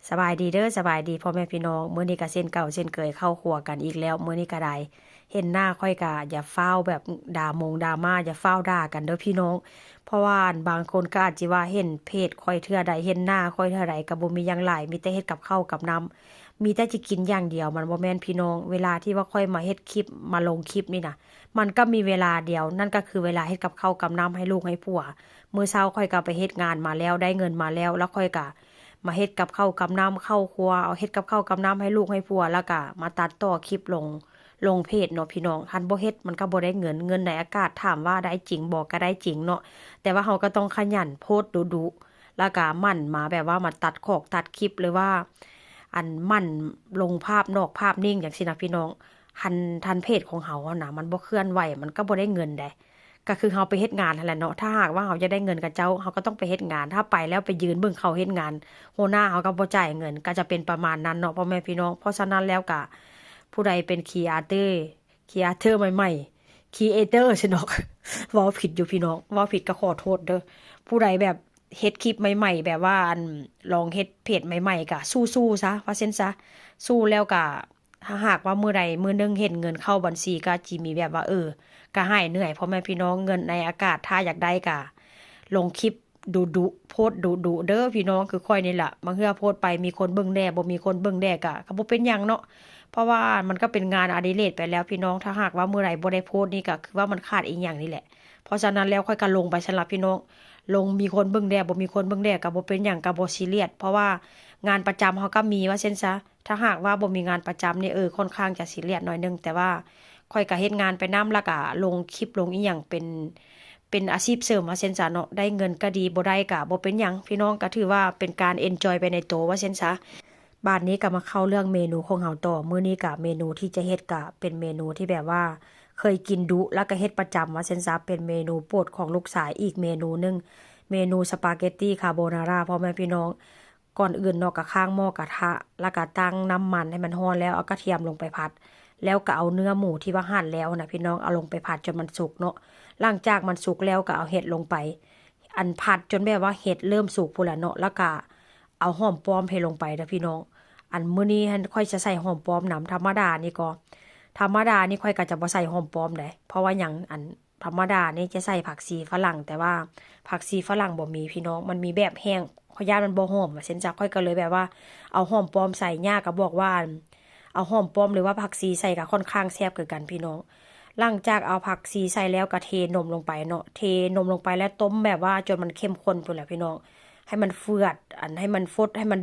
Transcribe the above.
สบายดีเด้อสบายดีพ่อแม่พี่น้องมื้อนี้ก็เส้นเก่าเส้นเคยเข้าครัวกันอีกแล้วมื้อนี้ก็ได้เห็นหน้าค่อยกะอย่าเฝ้าวแบบดราม่าอย่าเฝ้าวด่ากันเด้อพี่น้องเพราะว่าบางคนก็อาจจะว่าเห็นเพจค่อยเทื่อใดเห็นหน้าค่อยเทื่อใดก็บ่มีหยังหลายมีแต่เฮ็ดกับข้าวกับน้ำมีแต่จะกินอย่างเดียวมันบ่แม่นพี่น้องเวลาที่ว่าค่อยมาเฮ็ดคลิปมาลงคลิปนี่นะมันก็มีเวลาเดียวนั่นก็คือเวลาเฮ็ดกับข้าวกับน้ำให้ลูกให้ผัวมื้อเช้าค่อยก็ไปเฮ็ดงานมาแล้วได้เงินมาแล้วค่อยก็ มาเฮ็ดกับข้าวกับน้ำเข้าครัวเอาเฮ็ดกับข้าวกับน้ำให้ลูกให้ผัวแล้วก็มาตัดต่อคลิปลงเพจเนาะพี่น้องคันบ่เฮ็ดมันก็บ่ได้เงินในอากาศถามว่าได้จริงบ่ก็ได้จริงเนาะแต่ว่าเราก็ต้องขยันโพสต์ดุๆแล้วก็หมั่นมาแบบว่ามาตัดตัดคลิปหรือว่าอันหมั่นลงภาพนอกภาพนิ่งอย่างซี้นะพี่น้องทันเพจของเฮาอะนะมันบ่เคลื่อนไหวมันก็บ่ได้เงินใด ก็คือเราไปเฮ็ดงานนั่นแหละเนาะถ้าหากว่าเราจะได้เงินกับเจ้าเราก็ต้องไปเฮ็ดงานถ้าไปแล้วไปยืนเบิ่งเขาเฮ็ดงานหัวหน้าเขาก็บ่จ่ายเงินก็จะเป็นประมาณนั้นเนาะพ่อแม่พี่น้องเพราะฉะนั้นแล้วก็ผู้ใดเป็นครีเอเตอร์ใหม่ๆครีเอเตอร์สิเนาะเว้าผิดอยู่พี่น้องเว้าผิดก็ขอโทษเด้อผู้ใดแบบเฮ็ดคลิปใหม่ๆแบบว่าลองเฮ็ดเพจใหม่ๆก็สู้ๆซะว่าเช่นซะสู้แล้วก็ถ้าหากว่ามื้อใดมื้อหนึงเห็นเงินเข้าบัญชีก็จิมีแบบว่าก็หายเหนื่อยพ่อแม่พี่น้องเงินในอากาศถ้าอยากได้ก็ลงคลิปดุโพสต์ดุเด้อพี่น้องคือค่อยนี่แหละบางเทื่อโพสต์ไปมีคนเบิ่งแน่บ่มีคนเบิ่งแน่ก็บ่เป็นหยังเนาะเพราะว่ามันก็เป็นงานอดิเรกไปแล้วพี่น้องถ้าหากว่ามื้อใดบ่ได้โพสต์นี่ก็คือว่ามันขาดอีกอย่างนี่แหละเพราะฉะนั้นแล้วค่อยก็ลงไปสำหรับพี่น้องลงมีคนเบิ่งแน่บ่มีคนเบิ่งแน่ก็บ่เป็นหยังก็บ่ซีเรียสเพราะว่างานประจำเฮาก็มีว่าเช่นซะถ้าหากว่าบ่มีงานประจำนี่ค่อนข้างจะซีเรียสหน่อยนึงแต่ว่า ค่อยก็เฮ็ดงานไปนำแล้วก็ลงคลิปลงอีหยังเป็นอาชีพเสริมว่าเช่นซะเนาะได้เงินก็ดีบ่ได้ก็บ่เป็นหยังพี่น้องก็ถือว่าเป็นการเอนจอยไปในตัวว่าเช่นซะบัดนี้ก็มาเข้าเรื่องเมนูของเฮาต่อมื้อนี้ก็เมนูที่จะเฮ็ดก็เป็นเมนูที่แบบว่าเคยกินดุแล้วก็เฮ็ดประจำว่าเช่นซะเป็นเมนูโปรดของลูกสาวอีกเมนูหนึงเมนูสปาเกตตีคาโบนาราพ่อแม่พี่น้องก่อนอื่นเนาะก็ข้างหม้อกระทะแล้วก็ตั้งน้ำมันให้มันร้อนแล้วเอากระเทียมลงไปผัด แล้วก็เอาเนื้อหมูที่ว่าหั่นแล้วนะพี่น้องเอาลงไปผัดจนมันสุกเนาะหลังจากมันสุกแล้วก็เอาเห็ดลงไปอันผัดจนแบบว่าเห็ดเริ่มสุกพู้นละเนาะแล้วก็เอาหอมป้อมให้ลงไปนะพี่น้องอันมื้อนี้ค่อยจะใส่หอมป้อมนำธรรมดานี่ก็ธรรมดานี่ค่อยก็จะบ่ใส่หอมป้อมได้เพราะว่าหยังอันธรรมดานี่จะใส่ผักชีฝรั่งแต่ว่าผักชีฝรั่งบ่มีพี่น้องมันมีแบบแห้งขอยย่านมันบ่หอมว่าเส้นจักค่อยก็เลยแบบว่าเอาหอมป้อมใส่ย่าก็บอกว่า เอาหอมป้อมหรือว่าผักชีใส่ก็ค่อนข้างแซ่บคือกันพี่น้องหลังจากเอาผักชีใส่แล้วก็เทนมลงไปเนาะเทนมลงไปแล้วต้มแบบว่าจนมันเข้มข้นพุ่นแหละพี่น้องให้มันเฟือดให้มันฟดให้มัน